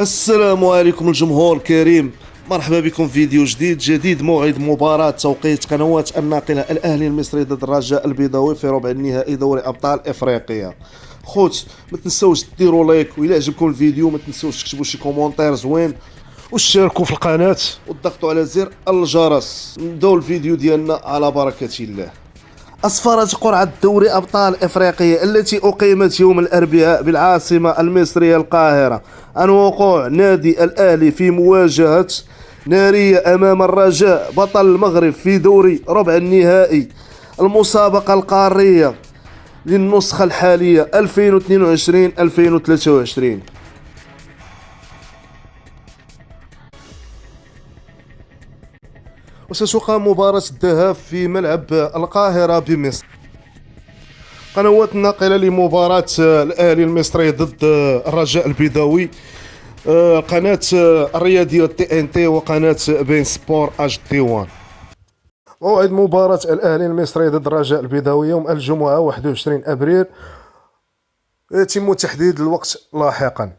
السلام عليكم الجمهور الكريم، مرحبا بكم في فيديو جديد موعد مباراة توقيت قنوات الناقلة. الأهلي المصري ضد الرجاء البيضاوي في ربع النهائي دوري أبطال إفريقيا. خوت ما تنسوش ديروا لايك، وإلا عجبكم الفيديو ما تنسوش تكتبوا شي كومونتير زوين واشتركوا في القناة وتضغطوا على زر الجرس. نبداو الفيديو ديالنا على بركة الله. أسفرت قرعة دوري أبطال إفريقيا التي أقيمت يوم الأربعاء بالعاصمة المصرية القاهرة عن وقوع نادي الأهلي في مواجهة نارية أمام الرجاء بطل المغرب في دوري ربع النهائي المسابقة القارية للنسخة الحالية 2022-2023. وستقام مباراة الذهاب في ملعب القاهرة بمصر. قنوات الناقلة لمباراة الأهلي المصري ضد الرجاء البيضاوي، قناة الرياضية TNT وقناة بين سبور HD1. موعد مباراة الأهلي المصري ضد الرجاء البيضاوي يوم الجمعة 21 أبريل، يتم تحديد الوقت لاحقا.